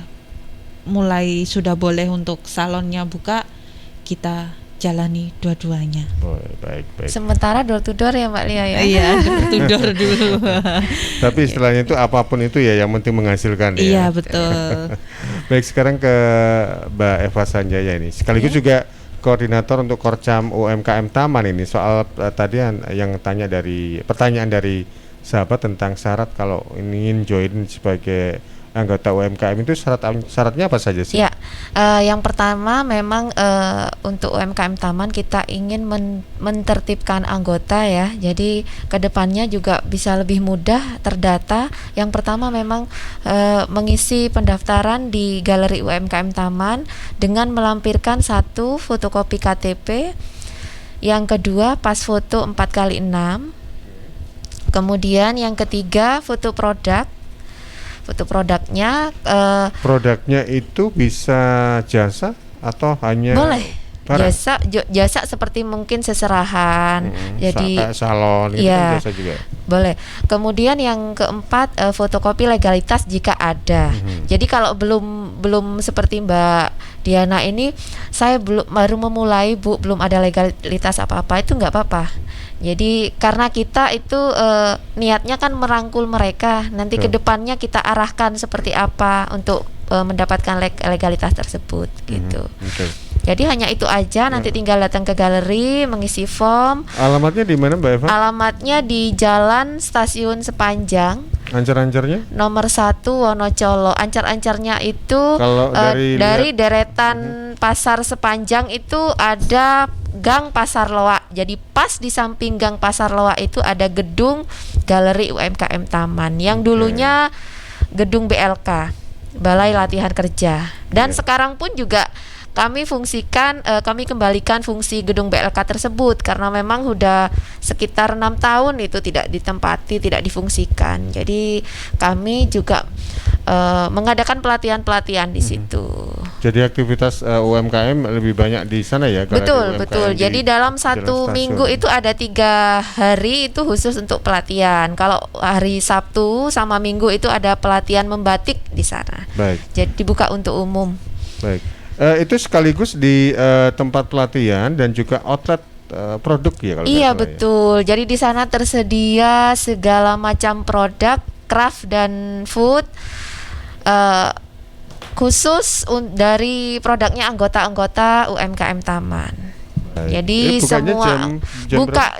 boleh untuk salonnya buka, kita jalani dua-duanya. Baik. Sementara door to door ya Mbak Lia ya. Iya, door to door dulu. Tapi istilahnya itu apapun itu ya, yang penting menghasilkan ya. Iya, betul. Baik, sekarang ke Mbak Eva Sanjaya ini. Sekaligus juga koordinator untuk Korcam UMKM Taman ini. Soal tadi yang pertanyaan dari sahabat tentang syarat kalau ingin join sebagai anggota UMKM itu syaratnya apa saja sih? Ya, yang pertama memang untuk UMKM Taman kita ingin mentertibkan anggota ya. Jadi kedepannya juga bisa lebih mudah terdata. Yang pertama memang mengisi pendaftaran di Galeri UMKM Taman dengan melampirkan 1 fotokopi KTP, yang kedua pas foto 4x6, kemudian yang ketiga foto produknya. Produknya itu bisa jasa atau hanya boleh barang? Jasa seperti mungkin seserahan, jadi salon itu kan jasa juga boleh. Kemudian yang keempat fotokopi legalitas jika ada. Jadi kalau belum seperti Mbak Diana ini, saya baru memulai Bu, belum ada legalitas apa-apa, itu nggak apa-apa. Jadi karena kita itu niatnya kan merangkul mereka, nanti kedepannya kita arahkan seperti apa untuk mendapatkan legalitas tersebut gitu. Jadi hanya itu aja, nanti tinggal datang ke galeri, mengisi form. Alamatnya di mana Mbak Eva? Alamatnya di Jalan Stasiun Sepanjang. Ancar-ancarnya? Nomor 1 Wonocolo. Ancar-ancarnya itu Kalau dari deretan Pasar Sepanjang itu ada Gang Pasar Loak. Jadi pas di samping Gang Pasar Loak itu ada gedung Galeri UMKM Taman yang dulunya gedung BLK, Balai Latihan Kerja. Dan sekarang pun juga kami kembalikan fungsi gedung BLK tersebut karena memang sudah sekitar 6 tahun itu tidak ditempati, tidak difungsikan. Jadi kami juga mengadakan pelatihan-pelatihan di situ. Jadi aktivitas UMKM lebih banyak di sana ya? Betul. Jadi dalam satu minggu itu ada 3 hari itu khusus untuk pelatihan. Kalau hari Sabtu sama Minggu itu ada pelatihan membatik di sana. Baik. Jadi dibuka untuk umum. Baik. Itu sekaligus di tempat pelatihan dan juga outlet produk ya kalau Iya betul. Jadi di sana tersedia segala macam produk craft dan food khusus dari produknya anggota-anggota UMKM Taman. Baik. Jadi semua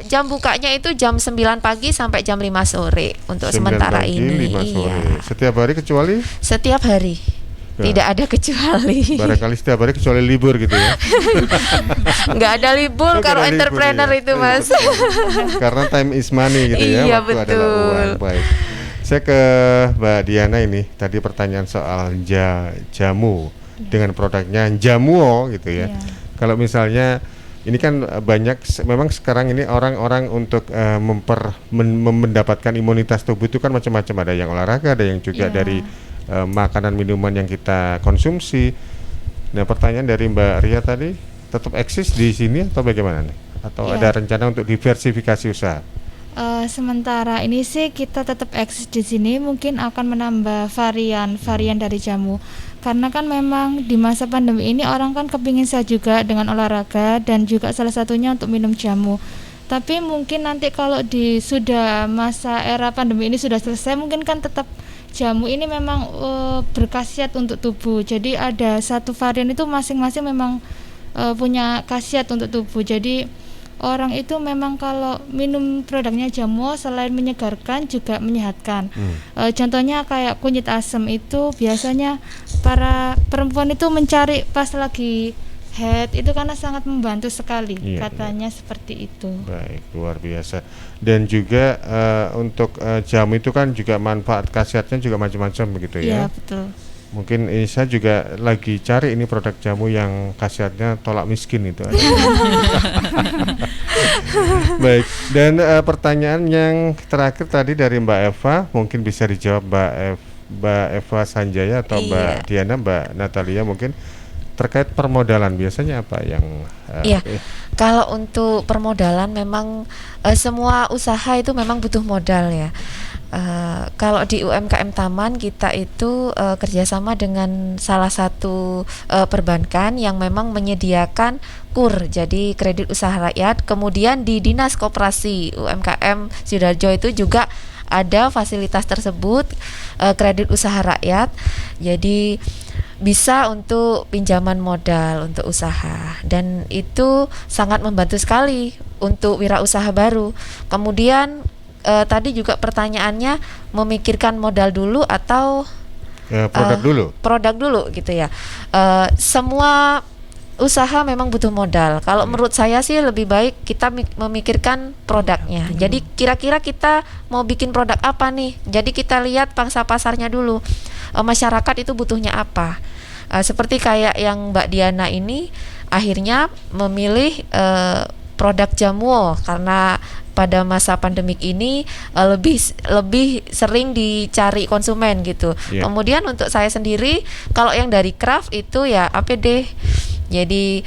jam bukanya itu jam 9 pagi sampai jam 5 sore untuk sementara ini. 5 sore. Setiap hari kecuali? Setiap hari. Tidak ada kecuali. Barangkali setiap hari kecuali libur gitu ya. Nggak ada libur kalau entrepreneur itu Mas. Karena time is money gitu ya. Iya, waktu betul. adalah uang. Baik. Saya ke Mbak Diana ini. Tadi pertanyaan soal jamu dengan produknya Jamuo gitu ya. Kalau misalnya ini kan banyak, memang sekarang ini orang-orang untuk mendapatkan imunitas tubuh itu kan macam-macam. Ada yang olahraga, ada yang juga dari makanan minuman yang kita konsumsi. Nah, pertanyaan dari Mbak Ria tadi, tetap eksis di sini atau bagaimana nih? Atau ada rencana untuk diversifikasi usaha? Sementara ini sih kita tetap eksis di sini, mungkin akan menambah varian dari jamu. Karena kan memang di masa pandemi ini orang kan kepingin sehat juga dengan olahraga dan juga salah satunya untuk minum jamu. Tapi mungkin nanti kalau sudah masa era pandemi ini sudah selesai, mungkin kan tetap jamu ini memang berkhasiat untuk tubuh. Jadi ada satu varian itu masing-masing memang punya khasiat untuk tubuh. Jadi orang itu memang kalau minum produknya jamu selain menyegarkan juga menyehatkan. Contohnya kayak kunyit asam itu biasanya para perempuan itu mencari pas lagi head itu karena sangat membantu sekali, katanya seperti itu. Baik, luar biasa. Dan juga untuk jamu itu kan juga manfaat khasiatnya juga macam-macam begitu ya. Iya, betul. Mungkin ini saya juga lagi cari ini produk jamu yang khasiatnya tolak miskin itu. Baik, dan pertanyaan yang terakhir tadi dari Mbak Eva, mungkin bisa dijawab Mbak Eva Sanjaya atau Mbak Diana, Mbak Natalia mungkin. Terkait permodalan biasanya apa yang kalau untuk permodalan memang semua usaha itu memang butuh modal ya. Kalau di UMKM Taman kita itu kerjasama dengan salah satu perbankan yang memang menyediakan KUR, jadi kredit usaha rakyat. Kemudian di Dinas Koperasi UMKM Sidoarjo itu juga ada fasilitas tersebut, kredit usaha rakyat. Jadi bisa untuk pinjaman modal untuk usaha, dan itu sangat membantu sekali untuk wirausaha baru. Kemudian tadi juga pertanyaannya memikirkan modal dulu atau produk dulu gitu ya. Semua usaha memang butuh modal. Kalau menurut saya sih lebih baik kita memikirkan produknya. Jadi kira-kira kita mau bikin produk apa nih? Jadi kita lihat pangsa pasarnya dulu. Masyarakat itu butuhnya apa? Seperti kayak yang Mbak Diana ini akhirnya memilih produk Jamuo karena pada masa pandemik ini lebih sering dicari konsumen gitu. Kemudian untuk saya sendiri kalau yang dari craft itu ya APD. Jadi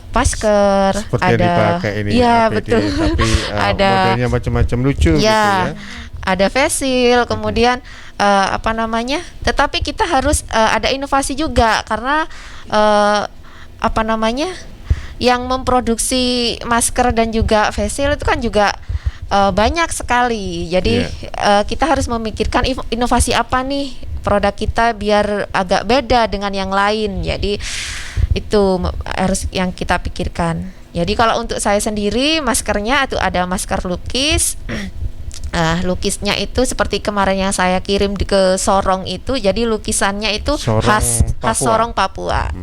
masker seperti ada yang dipakai ini ya APD, betul. tapi ada modelnya macam-macam lucu gitu ya. Ada facial, kemudian tetapi kita harus ada inovasi juga karena yang memproduksi masker dan juga facial itu kan juga banyak sekali. Jadi kita harus memikirkan inovasi apa nih produk kita biar agak beda dengan yang lain. Jadi Itu harus yang kita pikirkan. Jadi kalau untuk saya sendiri maskernya itu ada masker lukis. Lukisnya itu seperti kemarin yang saya kirim ke Sorong itu, jadi lukisannya itu khas Sorong Papua.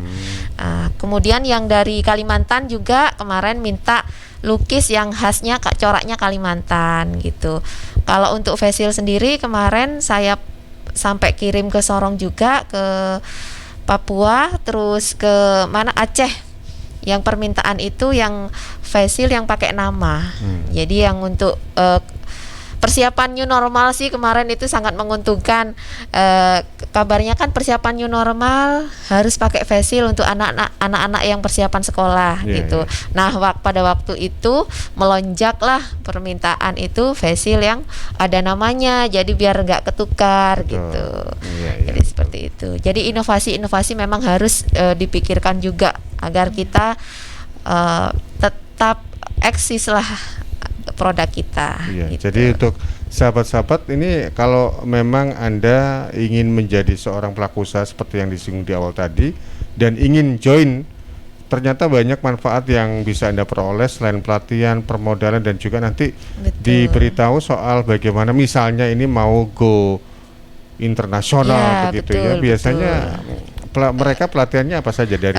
Kemudian yang dari Kalimantan juga kemarin minta lukis yang khasnya coraknya Kalimantan gitu. Kalau untuk facial sendiri kemarin saya sampai kirim ke Sorong juga, ke Papua, terus ke mana Aceh. Yang permintaan itu yang facial yang pakai nama. Jadi yang untuk persiapan new normal sih kemarin itu sangat menguntungkan. Kabarnya kan persiapan new normal harus pakai facial untuk anak-anak yang persiapan sekolah gitu. Nah, pada waktu itu melonjaklah permintaan itu facial yang ada namanya. Jadi biar nggak ketukar gitu. Jadi seperti itu. Jadi inovasi-inovasi memang harus dipikirkan juga agar kita tetap eksis lah produk kita. Gitu. Jadi untuk sahabat-sahabat ini, kalau memang Anda ingin menjadi seorang pelaku usaha seperti yang disinggung di awal tadi dan ingin join, ternyata banyak manfaat yang bisa Anda peroleh selain pelatihan, permodalan, dan juga nanti diberitahu soal bagaimana misalnya ini mau go internasional begitu ya. Biasanya mereka pelatihannya apa saja dari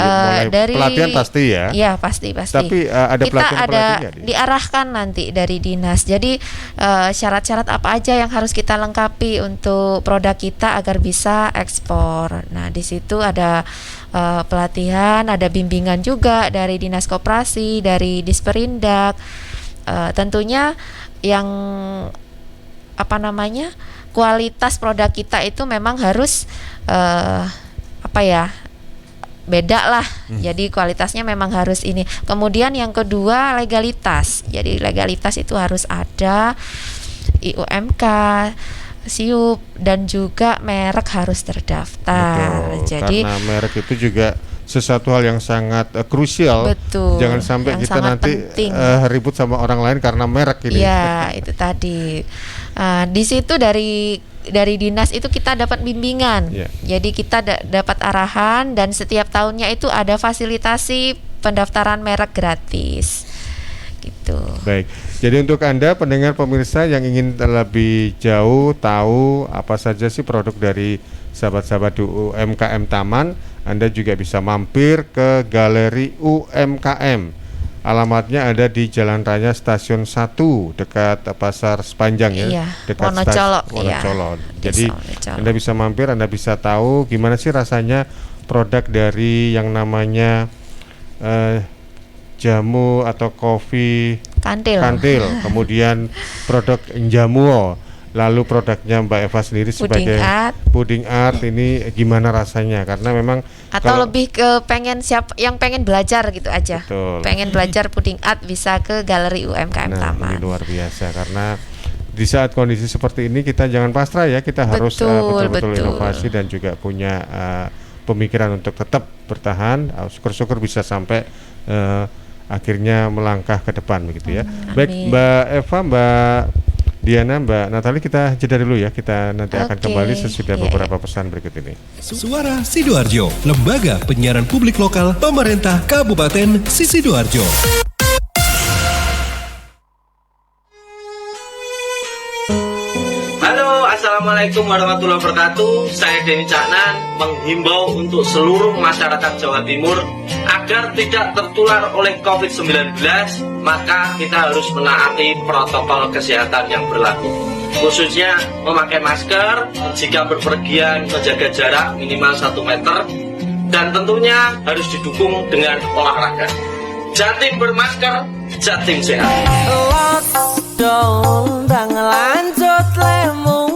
pelatihan pasti ya? Iya pasti. Tapi ada pelatihan diarahkan nanti dari dinas. Jadi syarat-syarat apa aja yang harus kita lengkapi untuk produk kita agar bisa ekspor. Nah di situ ada pelatihan, ada bimbingan juga dari dinas koperasi, dari Disperindak. Tentunya yang kualitas produk kita itu memang harus beda lah. Jadi kualitasnya memang harus ini. Kemudian yang kedua legalitas. Jadi legalitas itu harus ada IUMK, SIUP, dan juga merek harus terdaftar. Jadi karena merek itu juga sesuatu hal yang sangat krusial. Jangan sampai kita nanti ribut sama orang lain karena merek ini. Ya itu tadi. Di situ dari dinas itu kita dapat bimbingan. Jadi kita dapat arahan, dan setiap tahunnya itu ada fasilitasi pendaftaran merek gratis. Gitu. Baik. Jadi untuk Anda pendengar pemirsa yang ingin lebih jauh tahu apa saja sih produk dari sahabat-sahabat UMKM Taman, Anda juga bisa mampir ke Galeri UMKM. Alamatnya ada di Jalan Raya Stasiun 1 dekat Pasar Sepanjang dekat Wonocolo. Jadi Anda bisa mampir, Anda bisa tahu gimana sih rasanya produk dari yang namanya jamu atau kopi kantil. Kemudian produk jamuo. Lalu produknya Mbak Eva sendiri sebagai puding art ini gimana rasanya? Karena memang lebih ke yang pengen belajar gitu aja. Pengen belajar puding art bisa ke Galeri UMKM Taman. Ini luar biasa karena di saat kondisi seperti ini kita jangan pasrah ya, kita harus betul-betul inovasi dan juga punya pemikiran untuk tetap bertahan. Syukur-syukur bisa sampai akhirnya melangkah ke depan begitu ya. Baik Mbak Eva, Mbak Diana, Mbak Natali, kita jeda dulu ya. Kita nanti akan kembali sesudah beberapa pesan berikut ini. Suara Sidoarjo, lembaga penyiaran publik lokal pemerintah Kabupaten Sidoarjo. Halo, assalamualaikum warahmatullahi wabarakatuh. Saya Denny Caknan menghimbau untuk seluruh masyarakat Jawa Timur agar tidak tertular oleh COVID-19, maka kita harus menaati protokol kesehatan yang berlaku. Khususnya memakai masker, jika berpergian menjaga jarak minimal 1 meter, dan tentunya harus didukung dengan olahraga. Jatim bermasker, Jatim sehat. Lockdown dan lanjut lemu.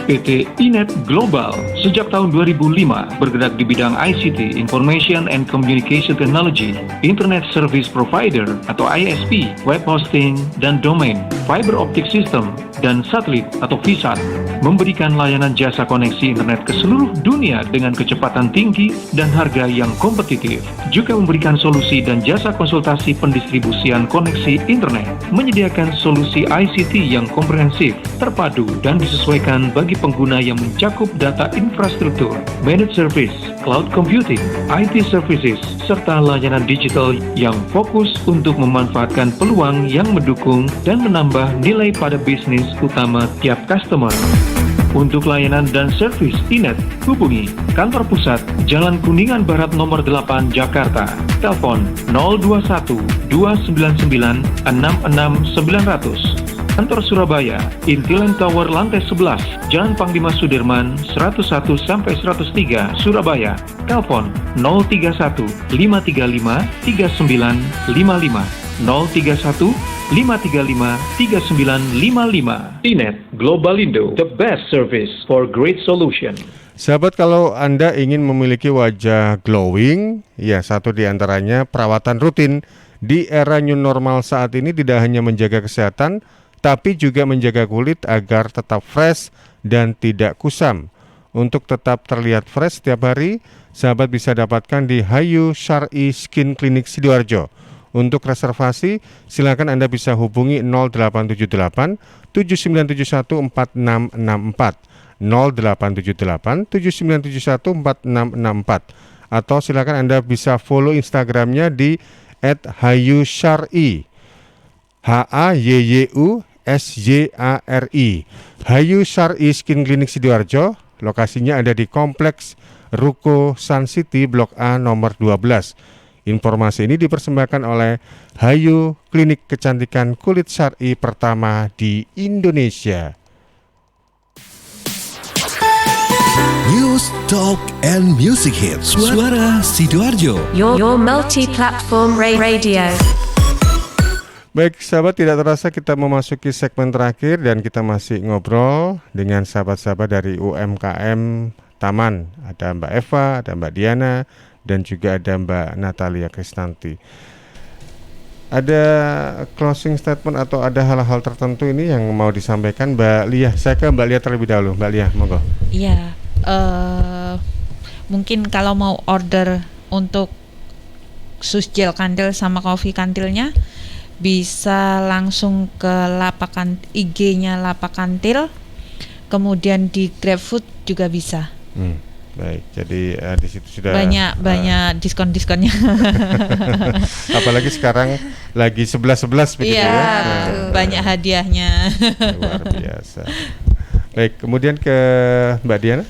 PT Inet Global sejak tahun 2005 bergerak di bidang ICT, Information and Communication Technology, Internet Service Provider atau ISP, web hosting dan domain, fiber optic system, dan satelit atau VSAT. memberikan layanan jasa koneksi internet ke seluruh dunia dengan kecepatan tinggi dan harga yang kompetitif. Juga memberikan solusi dan jasa konsultasi pendistribusian koneksi internet, menyediakan solusi ICT yang komprehensif, terpadu, dan disesuaikan bagi pengguna yang mencakup data infrastruktur, managed service, cloud computing, IT services, serta layanan digital yang fokus untuk memanfaatkan peluang yang mendukung dan menambah nilai pada bisnis utama tiap customer. Untuk layanan dan servis Inet, hubungi kantor pusat Jalan Kuningan Barat nomor 8 Jakarta. Telepon 021 299 66900. Kantor Surabaya, Intiland Tower lantai 11, Jalan Panglima Sudirman 101 sampai 103 Surabaya. Telepon 031 535 3955. 031 535 3955. Inet Globalindo, the best service for great solution. Sahabat, kalau Anda ingin memiliki wajah glowing, ya satu di antaranya perawatan rutin di era new normal saat ini tidak hanya menjaga kesehatan, tapi juga menjaga kulit agar tetap fresh dan tidak kusam. Untuk tetap terlihat fresh setiap hari, sahabat bisa dapatkan di Hayu Syar'i Skin Clinic Sidoarjo. Untuk reservasi, silakan Anda bisa hubungi 0878 7971 4664, 0878 7971 4664, atau silakan Anda bisa follow Instagramnya di @hayusyari, HAYYUSYARI, Hayu Syar'i Skin Clinic Sidoarjo. Lokasinya ada di Kompleks Ruko Sun City Blok A nomor 12. Informasi ini dipersembahkan oleh Hayu, klinik kecantikan kulit syar'i pertama di Indonesia. News, Talk, and Music Hits. Suara Sidoarjo. Your multi-platform radio. Baik sahabat, tidak terasa kita memasuki segmen terakhir dan kita masih ngobrol dengan sahabat-sahabat dari UMKM Taman. Ada Mbak Eva, ada Mbak Diana, dan juga ada Mbak Natalia Kristanti. Ada closing statement atau ada hal-hal tertentu ini yang mau disampaikan Mbak Lia? Saya ke Mbak Lia terlebih dahulu. Mbak Lia, monggo. Iya, mungkin kalau mau order untuk sus gel kandil sama kopi kantilnya bisa langsung ke lapak IG-nya Lapak Kantil, kemudian di GrabFood juga bisa. Baik, jadi di situ sudah banyak diskon-diskonnya. Apalagi sekarang lagi 11-11 begitu ya. Banyak hadiahnya. Luar biasa. Baik, kemudian ke Mbak Diana.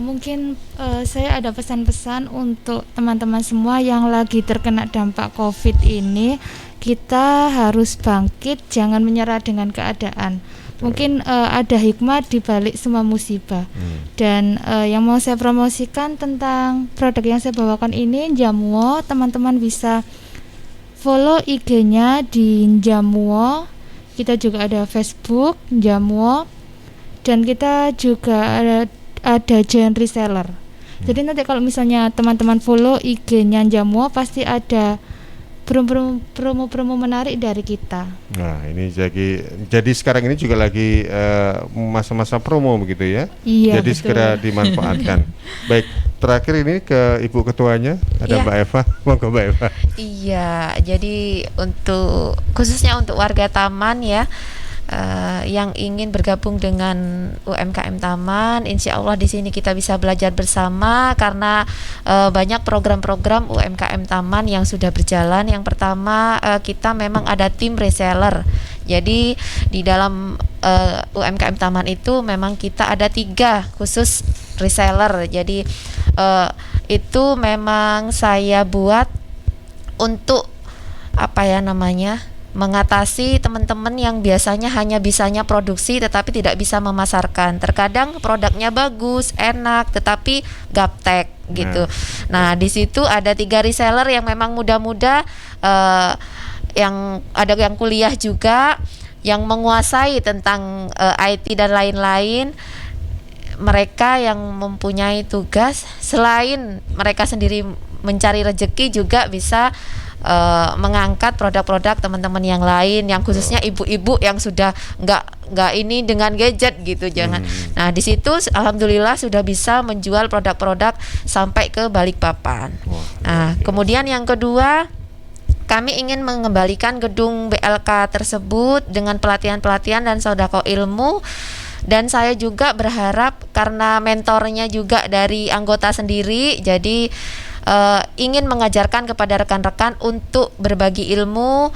Mungkin saya ada pesan-pesan untuk teman-teman semua yang lagi terkena dampak COVID ini. Kita harus bangkit, jangan menyerah dengan keadaan. Mungkin ada hikmah di balik semua musibah. Dan yang mau saya promosikan tentang produk yang saya bawakan ini, Jamuo. Teman-teman bisa follow IG-nya di Jamuo. Kita juga ada Facebook Jamuo, dan kita juga ada giant reseller. Jadi nanti kalau misalnya teman-teman follow IG-nya Jamuo, pasti ada promo-promo menarik dari kita. Nah, ini jadi sekarang ini juga lagi masa-masa promo begitu ya. Iya, jadi betul. segera dimanfaatkan. Baik, terakhir ini ke Ibu Ketuanya, ada Mbak Eva. Monggo Mbak Eva. Iya, jadi khususnya untuk warga Taman ya, yang ingin bergabung dengan UMKM Taman, insya Allah di sini kita bisa belajar bersama karena banyak program-program UMKM Taman yang sudah berjalan. Yang pertama, kita memang ada tim reseller. Jadi di dalam UMKM Taman itu memang kita ada 3 khusus reseller. Jadi itu memang saya buat untuk mengatasi teman-teman yang biasanya hanya bisanya produksi tetapi tidak bisa memasarkan. Terkadang produknya bagus, enak, tetapi gaptek gitu. Nah, di situ ada 3 reseller yang memang muda-muda, yang ada yang kuliah juga, yang menguasai tentang IT dan lain-lain. Mereka yang mempunyai tugas selain mereka sendiri mencari rezeki juga bisa mengangkat produk-produk teman-teman yang lain, yang khususnya ibu-ibu yang sudah nggak ini dengan gadget gitu, jangan. Nah di situ alhamdulillah sudah bisa menjual produk-produk sampai ke Balikpapan. Nah kemudian yang kedua, kami ingin mengembalikan gedung BLK tersebut dengan pelatihan-pelatihan dan sodako ilmu. Dan saya juga berharap karena mentornya juga dari anggota sendiri, jadi ingin mengajarkan kepada rekan-rekan untuk berbagi ilmu,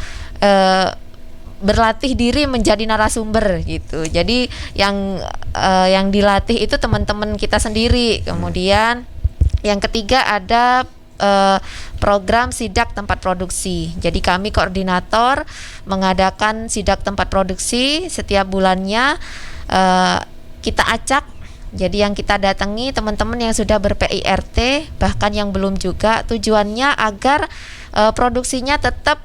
berlatih diri menjadi narasumber gitu. Jadi yang dilatih itu teman-teman kita sendiri. Kemudian yang ketiga ada program sidak tempat produksi. Jadi kami koordinator mengadakan sidak tempat produksi setiap bulannya, kita acak. Jadi yang kita datangi teman-teman yang sudah ber-PIRT, bahkan yang belum juga, tujuannya agar produksinya tetap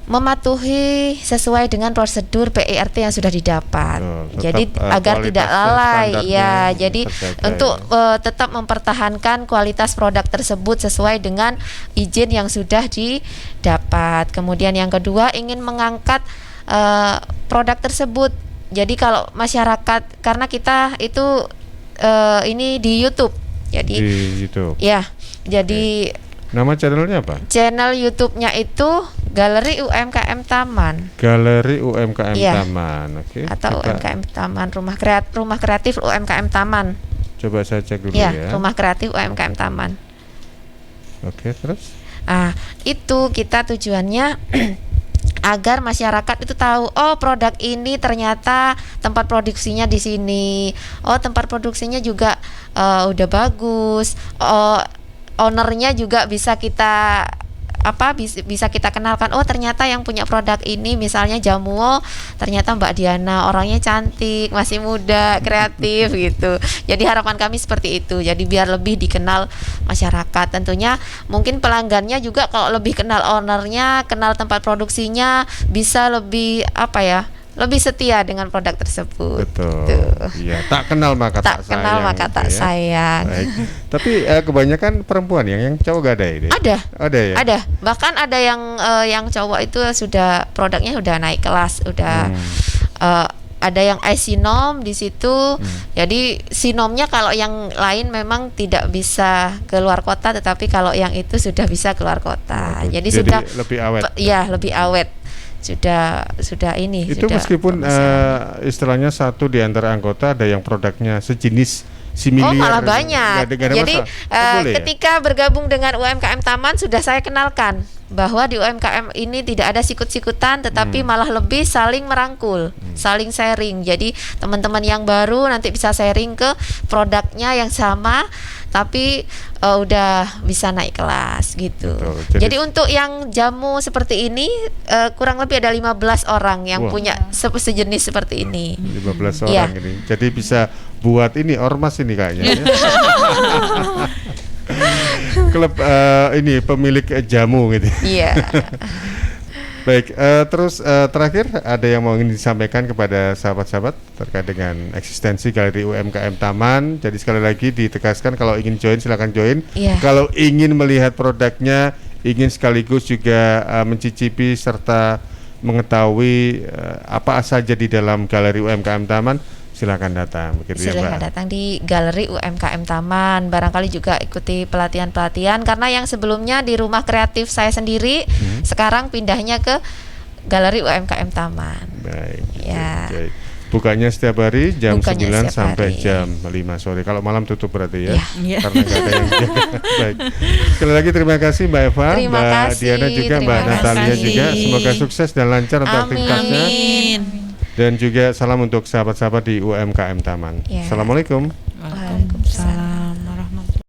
mematuhi sesuai dengan prosedur PIRT yang sudah didapat. Jadi agar tidak lalai ya. Jadi untuk tetap mempertahankan kualitas produk tersebut sesuai dengan izin yang sudah didapat. Kemudian yang kedua, ingin mengangkat produk tersebut. Jadi kalau masyarakat, karena kita itu ini di YouTube. Jadi di YouTube. Ya. Jadi nama channelnya apa? Channel YouTube-nya itu Galeri UMKM Taman. Galeri UMKM Taman, oke. Atau UMKM Taman, Rumah Kreatif UMKM Taman. Coba saya cek dulu ya. Rumah Kreatif UMKM Taman. Oke, terus? Itu kita tujuannya agar masyarakat itu tahu, oh produk ini ternyata tempat produksinya di sini. Oh tempat produksinya juga udah bagus. Oh ownernya juga bisa kita bisa kita kenalkan. Oh ternyata yang punya produk ini misalnya Jamuo, ternyata Mbak Diana, orangnya cantik, masih muda, kreatif gitu. Jadi harapan kami seperti itu. Jadi biar lebih dikenal masyarakat. Tentunya mungkin pelanggannya juga kalau lebih kenal ownernya, kenal tempat produksinya, bisa lebih lebih setia dengan produk tersebut. Betul. Iya, tak kenal maka tak sayang. Tak kenal maka tak sayang. Baik. Tapi kebanyakan perempuan yang cowok gak ada ini? Ada ya? Ada. Bahkan ada yang cowok itu sudah produknya udah naik kelas, udah ada yang iSinom di situ. Jadi sinomnya kalau yang lain memang tidak bisa keluar kota, tetapi kalau yang itu sudah bisa keluar kota. Jadi sudah lebih awet. Ya, lebih awet. Sudah ini. Itu sudah meskipun istilahnya satu di antara anggota ada yang produknya sejenis similar. Oh malah banyak. Jadi ketika bergabung dengan UMKM Taman sudah saya kenalkan bahwa di UMKM ini tidak ada sikut-sikutan, tetapi malah lebih saling merangkul, saling sharing. Jadi teman-teman yang baru nanti bisa sharing ke produknya yang sama, tapi udah bisa naik kelas gitu. Betul, jadi untuk yang jamu seperti ini kurang lebih ada 15 orang yang punya sejenis seperti ini. 15 orang ini. Jadi bisa buat ini ormas ini kayaknya. Klub ini pemilik jamu gitu. Iya. Baik, terus terakhir ada yang mau ingin disampaikan kepada sahabat-sahabat terkait dengan eksistensi Galeri UMKM Taman. Jadi sekali lagi ditegaskan kalau ingin join silakan join. Kalau ingin melihat produknya, ingin sekaligus juga mencicipi serta mengetahui apa saja di dalam Galeri UMKM Taman, silakan datang. Silakan datang di Galeri UMKM Taman. Barangkali juga ikuti pelatihan-pelatihan karena yang sebelumnya di rumah kreatif saya sendiri, sekarang pindahnya ke Galeri UMKM Taman. Baik. Ya. Bukanya setiap hari jam 9 sampai jam 5 sore. Kalau malam tutup berarti ya. Karena nggak ada yang jaga. Baik. Sekali lagi terima kasih Mbak Eva, Mbak Diana juga, Mbak Natalia juga. Semoga sukses dan lancar untuk aktivitasnya. Dan juga salam untuk sahabat-sahabat di UMKM Taman. Assalamualaikum.